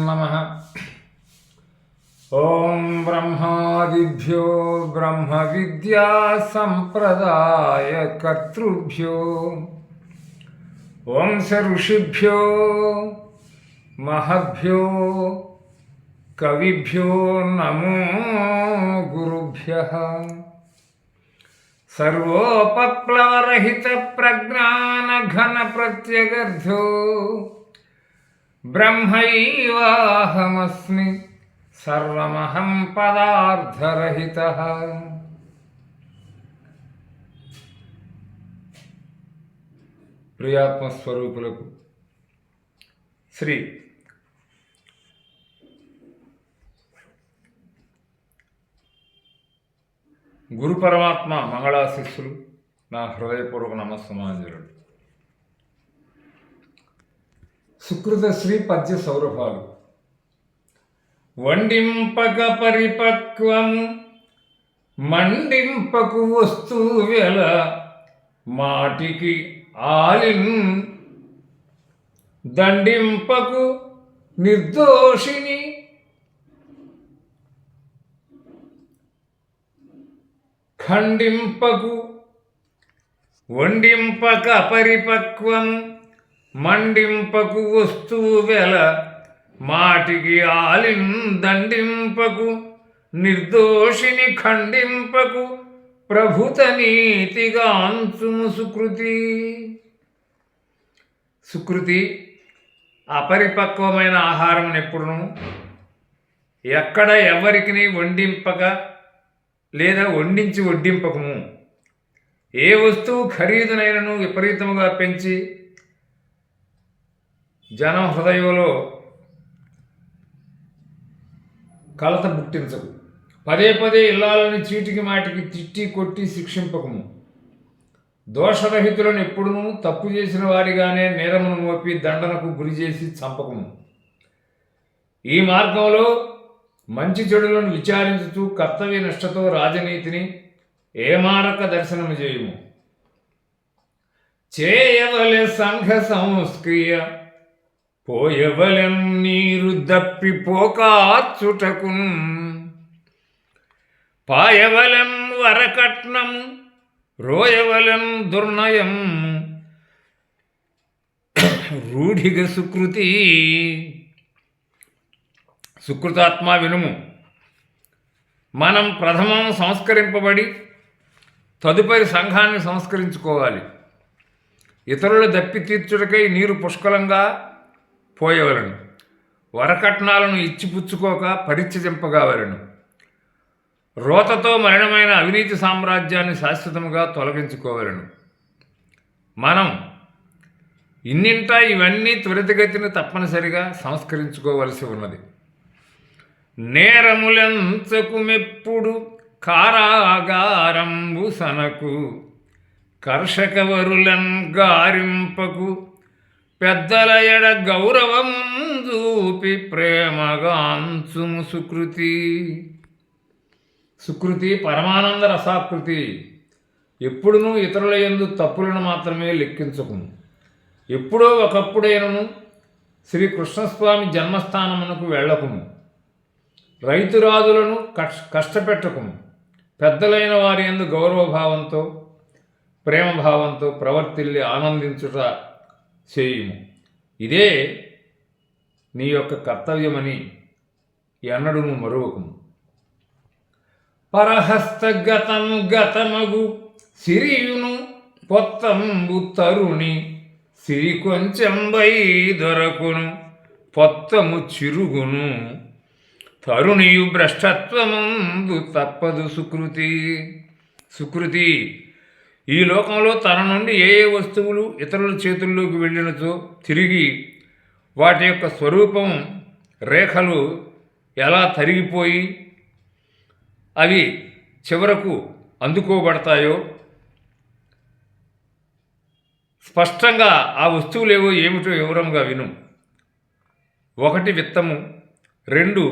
नमः। ओं ब्रह्मादिभ्यो ब्रह्म विद्या संप्रदाय कर्तृभ्यो वंश ऋषिभ्यो महभ्यो कविभ्यो नमो गुरुभ्यः। सर्वोपप्लवरहित प्रज्ञान घन प्रत्यगर्धो ब्रह्मैवाहमस्मि सर्वमहं पदार्थरहितः। ప్రియాత్మస్వరూపులకు శ్రీ గురు పరమాత్మ మంగళాశిస్సులు, నా హృదయపూర్వక నమస్సమాంజలుడు. సుకృత శ్రీ పద్య సౌరభాలు. వండింపక పరిపక్వము మండింపకు వస్తువెల మాటికి ఆలిన్ దండింపకు నిర్దోషిని ఖండింపకు. వండింపక పరిపక్వము మండింపకు వస్తువెల మాటికి ఆలిన్ దండింపకు నిర్దోషిని ఖండింపకు ప్రభుత నీతిగా అంచుము సుకృతి. సుకృతి అపరిపక్వమైన ఆహారం ఎప్పుడును ఎక్కడ ఎవరికి వండింపక లేదా వండించి వడ్డింపకము. ఏ వస్తువు ఖరీదునైనను విపరీతముగా పెంచి జనం హృదయంలో కలత పుట్టించకు. పదే పదే ఇల్లాలని చీటికి మాటికి తిట్టి కొట్టి శిక్షింపకము. దోషరహితులను ఎప్పుడునూ తప్పు చేసిన వారిగానే నేరమును మోపి దండనకు గురి చేసి చంపకము. ఈ మార్గంలో మంచి చెడులను విచారించుతూ కర్తవ్య నిష్టతో రాజనీతిని ఏమారక దర్శనము చేయుము. చేయవలె సంఘ సంస్క్రియ పోయవలెం నీరు దప్పిపోకాచుటకున్ పాయవలెం వరకట్నం రోయవలెం దుర్నయం రూఢిగ సుకృతి. సుకృతాత్మ వినుము. మనం ప్రథమం సంస్కరింపబడి తదుపరి సంఘాన్ని సంస్కరించుకోవాలి. ఇతరుల దప్పి తీర్చుటకై నీరు పుష్కలంగా పోయవలను. వరకట్నాలను ఇచ్చిపుచ్చుకోక పరిత్యజింపగావలను. రోతతో మలినమైన అవినీతి సామ్రాజ్యాన్ని శాశ్వతముగా తొలగించుకోవలను. మనం ఇన్నింటా ఇవన్నీ త్వరితగతిని తప్పనిసరిగా సంస్కరించుకోవలసి ఉన్నది. నేరములెంచకు మెప్పుడు కారాగారంబు సనకు కర్షకవరులన్ గారింపకు పెద్దల ఎడ గౌరవం చూపి ప్రేమగాంచుము సుకృతి. సుకృతి పరమానంద రసాకృతి. ఎప్పుడునూ ఇతరుల యందు తప్పులను మాత్రమే లెక్కించకుము. ఎప్పుడో ఒకప్పుడైనను శ్రీకృష్ణస్వామి జన్మస్థానమునకు వెళ్ళకుము. రైతురాదులను కష్టపెట్టకుము. పెద్దలైన వారి యందు గౌరవభావంతో ప్రేమభావంతో ప్రవర్తిల్లి ఆనందించుట చేయుము. ఇదే నీ యొక్క కర్తవ్యమని ఎన్నడూ మరువకుము. పరహస్తగతము గతమగు సిరియును పొత్తంబు తరుణి సిరి కొంచెంబై దొరకును పొత్తము చిరుగును తరుణియు భ్రష్టత్వమందు తప్పదు సుకృతి. సుకృతి ఈ లోకంలో తన నుండి ఏ ఏ వస్తువులు ఇతరుల చేతుల్లోకి వెళ్ళినచో తిరిగి వాటి యొక్క స్వరూపం రేఖలు ఎలా తరిగిపోయి అవి చివరకు అందుకోబడతాయో స్పష్టంగా ఆ వస్తువులేవో ఏమిటో వివరంగా విను. 1 విత్తము, 2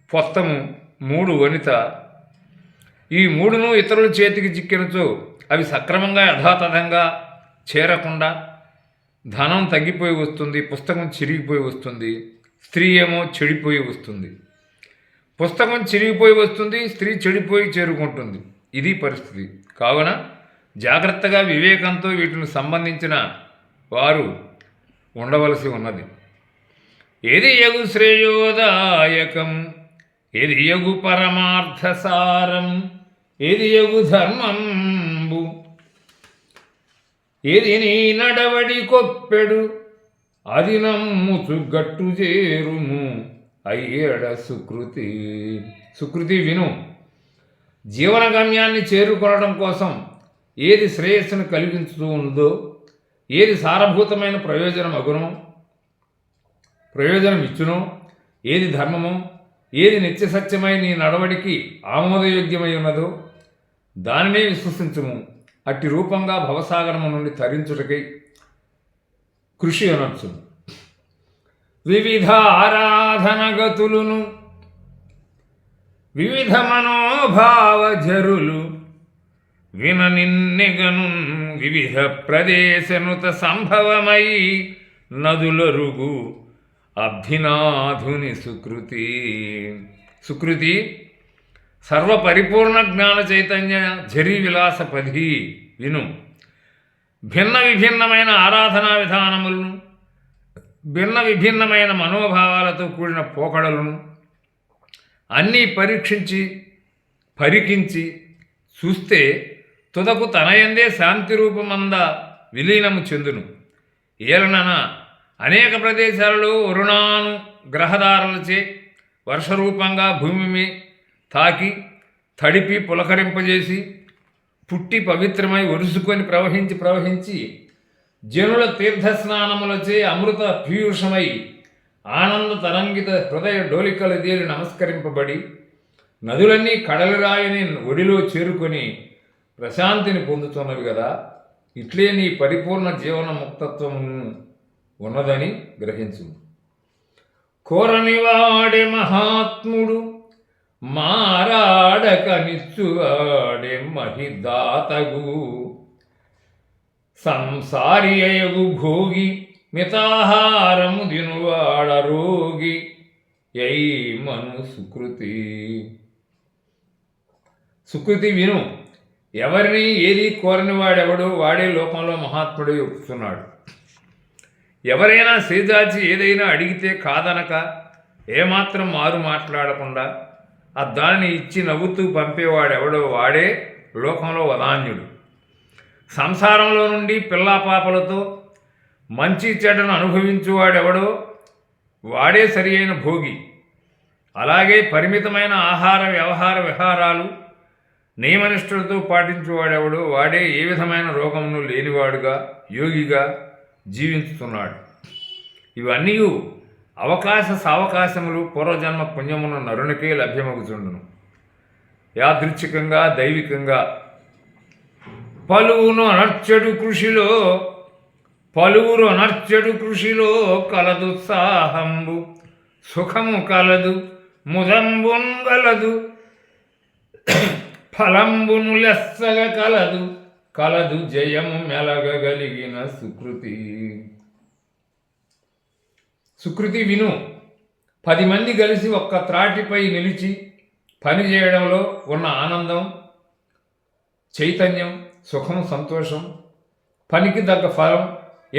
పొత్తము, 3 వనిత. ఈ 3ను ఇతరుల చేతికి చిక్కినచో అవి సక్రమంగా యథాతథంగా చేరకుండా ధనం తగ్గిపోయి వస్తుంది, పుస్తకం చిరిగిపోయి వస్తుంది, స్త్రీ ఏమో చెడిపోయి వస్తుంది. పుస్తకం చిరిగిపోయి వస్తుంది, స్త్రీ చెడిపోయి చేరుకుంటుంది. ఇది పరిస్థితి. కావున జాగ్రత్తగా వివేకంతో వీటిని సంబంధించిన వారు ఉండవలసి ఉన్నది. ఏది యగు శ్రేయోదాయకం, ఏది యగు పరమార్థసారం, ఏది యగు ధర్మంబు, ఏది నీ నడవడి కొప్పెడు, అది నమ్ముచు గట్టు చేరుము అయ్యేడ సుకృతి. సుకృతి విను. జీవన గమ్యాన్ని చేరుకోవడం కోసం ఏది శ్రేయస్సును కలిగించుతూ ఉందో, ఏది సారభూతమైన ప్రయోజనం ఇచ్చునో, ఏది ధర్మమో, ఏది నిత్య సత్యమై నీ నడవడికి ఆమోదయోగ్యమై ఉన్నదో దానినే విశ్వసించుము. అట్టి రూపంగా భవసాగరము నుండి తరించుటకై కృషి అనొచ్చు. వివిధ ఆరాధనగతులును వివిధ మనోభావజరులు విన నిన్నెగను వివిధ ప్రదేశనుత సంభవమై నదులరుగు అబ్ధినాథుని సుకృతి. సుకృతి సర్వపరిపూర్ణ జ్ఞాన చైతన్య ఝరీ విలాసపధి విను. భిన్న విభిన్నమైన ఆరాధనా విధానములను, భిన్న విభిన్నమైన మనోభావాలతో కూడిన పోకడలను అన్నీ పరీక్షించి పరికించి చూస్తే తుదకు తనయందే శాంతి రూపమంద విలీనము చెందును. ఏలనన అనేక ప్రదేశాలలో వరుణాను గ్రహధారలచే వర్షరూపంగా భూమి తాకి తడిపి పులకరింపజేసి పుట్టి పవిత్రమై ఒరుసుకొని ప్రవహించి జనుల తీర్థస్నానములచే అమృత పీయూషమై ఆనంద తరంగిత హృదయ డోలికలు దేరి నమస్కరింపబడి నదులన్నీ కడలిరాయని ఒడిలో చేరుకొని ప్రశాంతిని పొందుతున్నవి కదా. ఇట్లే నీ పరిపూర్ణ జీవన ముక్తత్వం ఉన్నదని గ్రహించు. కోరనివాడే మహాత్ముడు, మారాడక నిచ్చువాడే మహిదాతగు, సంసారి అయగు భోగి మితాహారము దినువాడ రోగి యై మను సుకృతి. సుకృతి విను. ఎవరిని ఏది కోరని వాడెవడో వాడే లోకంలో మహాత్ముడు చెప్తున్నాడు. ఎవరైనా సేజాచి ఏదైనా అడిగితే కాదనక ఏమాత్రం మారు మాట్లాడకుండా దానిని ఇచ్చి నవ్వుతూ పంపేవాడెవడో వాడే లోకంలో వదాన్యుడు. సంసారంలో నుండి పిల్లాపాపలతో మంచి చెడ్డను అనుభవించువాడెవడో వాడే సరి అయిన భోగి. అలాగే పరిమితమైన ఆహార వ్యవహార విహారాలు నియమనిష్ఠులతో పాటించువాడెవడో వాడే ఏ విధమైన రోగమును లేనివాడుగా యోగిగా జీవించుతున్నాడు. ఇవన్నీ అవకాశ సావకాశములు పూర్వజన్మ పుణ్యమున నరునికే లభ్యమగుచుండును. యాదృచ్ఛికంగా దైవికంగా పలువురు అనర్చడు కృషిలో కలదుత్సాహంబు, సుఖము కలదు ముదంబున్ గలదు, ఫలంబును లెస్సగ కలదు జయము మెలగగలిగిన సుకృతి. సుకృతి విను. 10 మంది కలిసి ఒక్క త్రాటిపై నిలిచి పని చేయడంలో ఉన్న ఆనందం, చైతన్యం, సుఖం, సంతోషం, పనికి తగ్గ ఫలం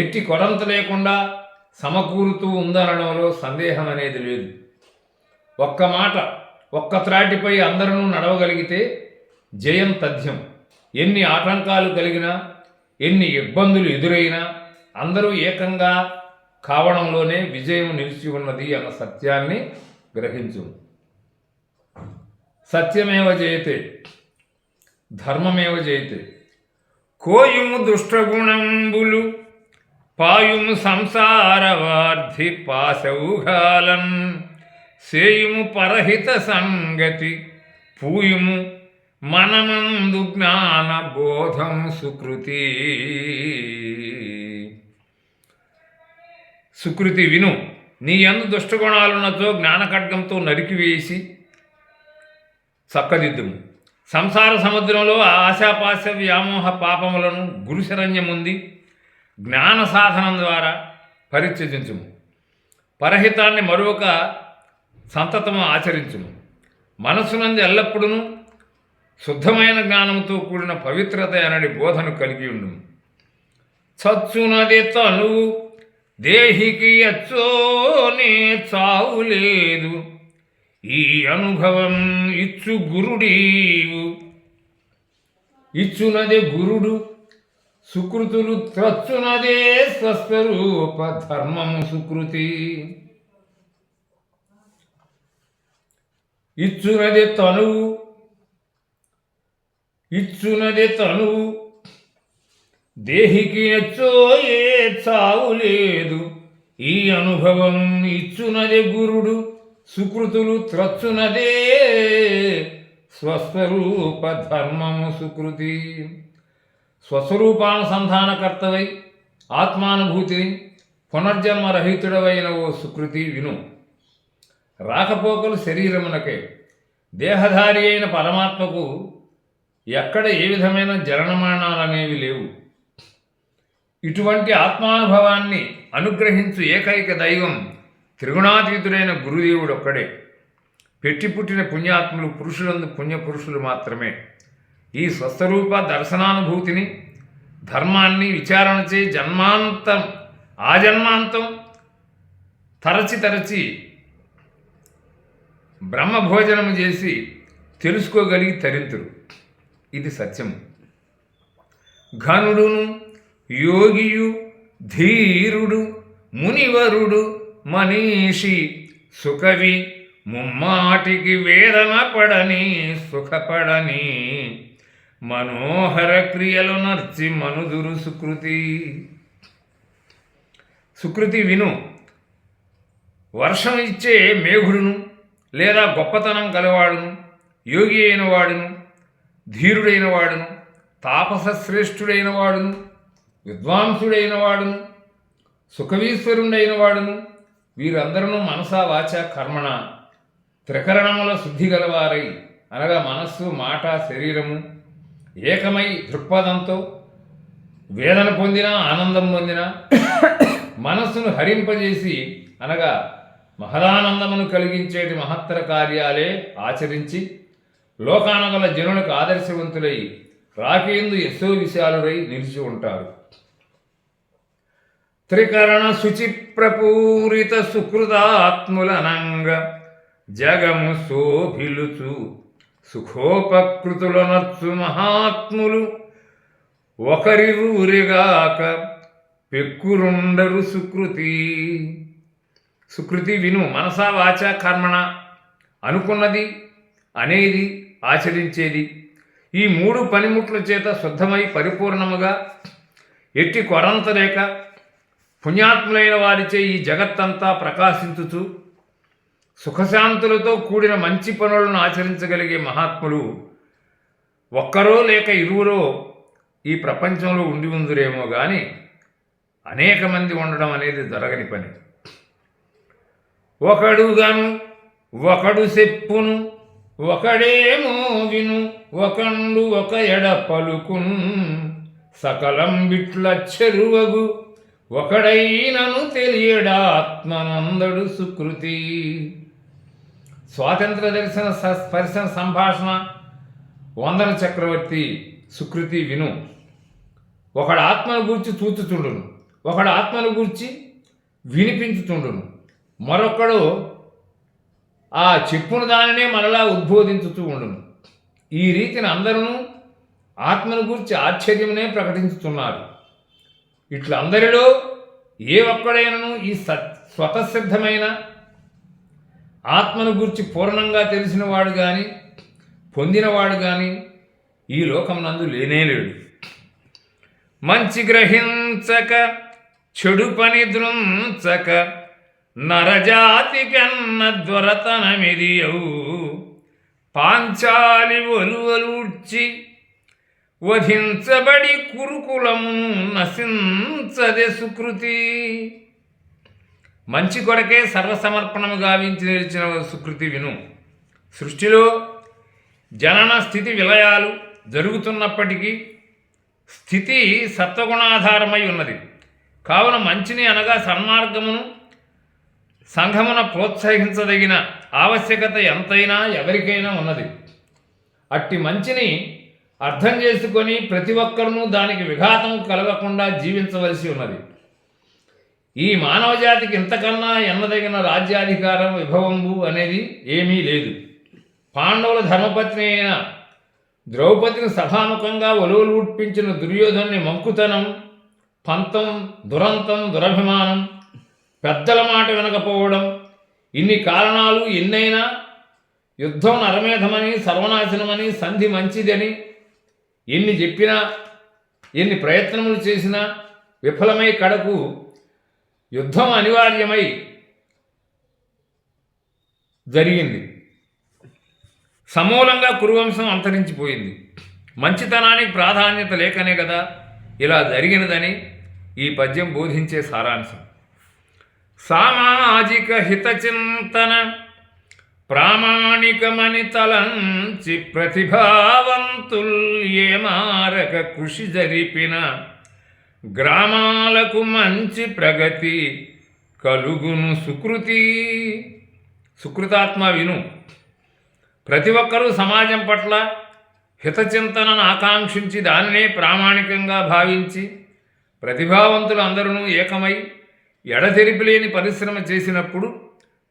ఎట్టి కొరంత లేకుండా సమకూరుతూ ఉందనడంలో సందేహం అనేది లేదు. ఒక్క మాట, ఒక్క త్రాటిపై అందరూ నడవగలిగితే జయం తథ్యం. ఎన్ని ఆటంకాలు కలిగినా, ఎన్ని ఇబ్బందులు ఎదురైనా అందరూ ఏకంగా కావడంలోనే విజయం నిలిచి ఉన్నది అన్న సత్యాన్ని గ్రహించు. సత్యమేవ జయతే, ధర్మమేవ జయతే. కోయుము దుష్టగుణంబులు పాయుము సంసారవార్ధి పాశౌఘాలం, సేయుము పరహిత సంగతి పూయుము మనమందు జ్ఞాన బోధం సుకృతి. సుకృతి విను. నీ యందు దుష్టగుణాలున్నచో జ్ఞానఖడ్గంతో నరికివేసి చక్కదిద్దుము. సంసార సముద్రంలో ఆశాపాశ వ్యామోహ పాపములను గురుశరణ్యముంది జ్ఞాన సాధనం ద్వారా పరిత్యజించుము. పరహితాన్ని మరొక సంతతము ఆచరించును. మనస్సునందు ఎల్లప్పుడూ శుద్ధమైన జ్ఞానంతో కూడిన పవిత్రత అనడి బోధను కలిగి ఉండును. చచ్చునది తనువు దేహికి అచ్చోనే చావు లేదు, ఈ అనుభవం ఇచ్చు గురుడీవు. ఇచ్చునదే గురుడు సుకృతులు, త్రచ్చునదే స్వస్వరూప ధర్మము సుకృతి. ఇచ్చునదే తనువు దేహికి అచ్చో ఏ చావు లేదు, ఈ అనుభవం ఇచ్చునదే గురుడు సుకృతులు, త్రచ్చునదే స్వస్వరూప ధర్మము సుకృతి. స్వస్వరూపానుసంధానకర్తవై ఆత్మానుభూతిని పునర్జన్మరహితుడవైన ఓ సుకృతి విను. రాకపోకలు శరీరమునకే, దేహధారి అయిన పరమాత్మకు ఎక్కడ ఏ విధమైన జననమరణాలనేవి లేవు. ఇటువంటి ఆత్మానుభవాన్ని అనుగ్రహించు ఏకైక దైవం త్రిగుణాతీతుడైన గురుదేవుడొక్కడే. పెట్టి పుట్టిన పుణ్యాత్ములు పురుషులందు పుణ్యపురుషులు మాత్రమే. ఈ స్వస్వరూప దర్శనానుభూతిని, ధర్మాన్ని విచారణచే ఆజన్మాంతం తరచి బ్రహ్మభోజనము చేసి తెలుసుకోగలిగి తరింతురు. ఇది సత్యం. ఘనుడును యోగియు ధీరుడు మునివరుడు మనీషి సుకవి ముమ్మాటికి వేదన పడని సుఖపడని మనోహర క్రియలు నర్చి మనుదురు సుకృతి. సుకృతి విను. వర్షం ఇచ్చే మేఘుడును లేదా గొప్పతనం గలవాడును, యోగి అయిన వాడును, ధీరుడైన వాడును, తాపస శ్రేష్ఠుడైన వాడును, విద్వాంసుడైన వాడును, సుఖవీశ్వరుడైన వాడును, వీరందరూ మనసా వాచ కర్మణ త్రికరణముల శుద్ధి గలవారై, అనగా మనస్సు మాట శరీరము ఏకమై దృక్పథంతో వేదన పొందినా ఆనందం పొందినా మనస్సును హరింపజేసి అనగా మహదానందమును కలిగించేటి మహత్తర కార్యాలే ఆచరించి లోకానగల జనులకు ఆదర్శవంతులై రాకేందు యశో విశాలురై నిలిచి ఉంటారు. త్రికరణ శుచి ప్రపూరిత సుకృతాత్ములనంగ జగము శోభిలుచు సుఖోపకృతుల నర్చు మహాత్ములు ఒకరిరూరిగాక పెక్కురుండరు సుకృతి. సుకృతి విను. మనసా వాచ కర్మణ అనుకున్నది, అనేది, ఆచరించేది ఈ మూడు పనిముట్ల చేత శుద్ధమై పరిపూర్ణముగా ఎట్టి కొరంత లేక పుణ్యాత్ములైన వారిచే ఈ జగత్తంతా ప్రకాశించుచు సుఖశాంతులతో కూడిన మంచి పనులను ఆచరించగలిగే మహాత్ములు ఒక్కరో లేక ఇరువురో ఈ ప్రపంచంలో ఉండి ఉందురేమో కానీ అనేక మంది ఉండడం అనేది జరగని పని. ఒకడుగాను ఒకడు చెప్పును, ఒకడేమో విను, ఒకండు ఒక ఎడ పలుకున్, సకలం బిట్ల చెరువగు ఒకడైనను తెలియడాత్మనందడు సుకృతి. స్వాతంత్ర దర్శన స్పర్శన సంభాషణ వందన చక్రవర్తి సుకృతి విను. ఒకడు ఆత్మను గూర్చి చూచుచుండును, ఒకడు ఆత్మను గూర్చి వినిపించుచుండును, మరొకడు ఆ చెప్పున దానినే మరలా ఉద్బోధించుతూ ఉండును. ఈ రీతిని అందరూ ఆత్మను గూర్చి ఆశ్చర్యమునే ప్రకటించుతున్నారు. ఇట్లా అందరిలో ఏ ఒక్కడైనను ఈ స్వతసిద్ధమైన ఆత్మను గూర్చి పూర్ణంగా తెలిసినవాడు కానీ పొందినవాడు కానీ ఈ లోకమునందు లేనేలేడు. మంచి గ్రహించక చెడు పని దృంచక నరజాతి కన్న ద్వరతనమిది అవు, పాంచాలి ఒలువలూడ్చి వధించబడి కురుకులము నశించదే సుకృతి. మంచి కొరకే సర్వసమర్పణము గావించి నిలిచిన సుకృతి విను. సృష్టిలో జనన స్థితి విలయాలు జరుగుతున్నప్పటికీ స్థితి సత్వగుణాధారమై ఉన్నది. కావున మంచిని అనగా సన్మార్గమును సంఘమున ప్రోత్సహించదగిన ఆవశ్యకత ఎంతైనా ఎవరికైనా ఉన్నది. అట్టి మంచిని అర్థం చేసుకొని ప్రతి ఒక్కరూ దానికి విఘాతం కలగకుండా జీవించవలసి ఉన్నది. ఈ మానవ జాతికి ఇంతకన్నా ఎన్నదగిన రాజ్యాధికారం విభవంబు అనేది ఏమీ లేదు. పాండవుల ధర్మపత్ని అయిన ద్రౌపదిని సభాముఖంగా ఒలువలు ఉట్పించిన దుర్యోధనుని మంకుతనం, పంతం, దురంతం, దురభిమానం, పెద్దల మాట వినకపోవడం, ఇన్ని కారణాలు ఎన్నైనా యుద్ధం నరమేధమని, సర్వనాశనమని, సంధి మంచిదని ఎన్ని చెప్పినా, ఎన్ని ప్రయత్నములు చేసినా విఫలమై కడకు యుద్ధం అనివార్యమై జరిగింది. సమూలంగా కురువంశం అంతరించిపోయింది. మంచితనానికి ప్రాధాన్యత లేకనే కదా ఇలా జరిగినదని ఈ పద్యం బోధించే సారాంశం. సామాజిక హితచింతన ప్రామాణికమని తలంచి ప్రతిభావంతుల్ ఏ మారక కృషి జరిపిన గ్రామాలకు మంచి ప్రగతి కలుగును సుకృతి. సుకృతాత్మ విను. ప్రతి ఒక్కరూ సమాజం పట్ల హితచింతనను ఆకాంక్షించి దానినే ప్రామాణికంగా భావించి ప్రతిభావంతులు అందరూ ఏకమై ఎడతెరిపిలేని పరిశ్రమ చేసినప్పుడు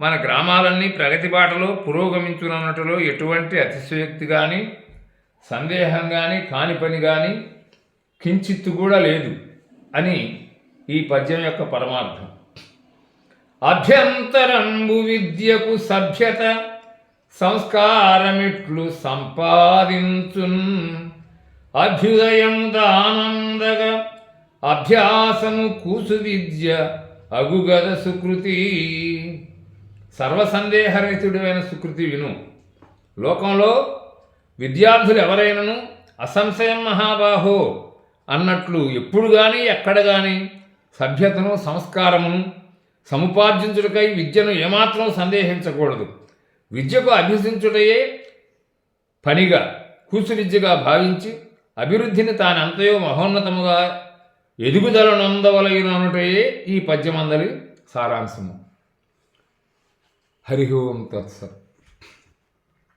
మన గ్రామాలన్నీ ప్రగతి బాటలో పురోగమించునన్నట్టులో ఎటువంటి అతిశయోక్తి కానీ సందేహం కానీ కాని పని కానీ కించిత్తు కూడా లేదు అని ఈ పద్యం యొక్క పరమార్థం. అభ్యంతరంబు విద్యకు సభ్యత సంస్కారమిట్లు సంపాదించున్ అభ్యుదయం దానందగా అభ్యాసము కూసు విద్య అగుగద సుకృతి. సర్వసందేహరహితుడైన సుకృతి విను. లోకంలో విద్యార్థులు ఎవరైనను అసంశయం మహాబాహో అన్నట్లు ఎప్పుడు కానీ ఎక్కడ కానీ సభ్యతను సంస్కారమును సముపార్జించుటకై విద్యను ఏమాత్రం సందేహించకూడదు. విద్యకు అభ్యసించుటయే పనిగా కూసు విద్యగా భావించి అభివృద్ధిని తానంతయో మహోన్నతముగా ఎదుగుదలనందవలయుననుటయే ఈ పద్యమందలి సారాంశము. హరి ఓం తత్సత్.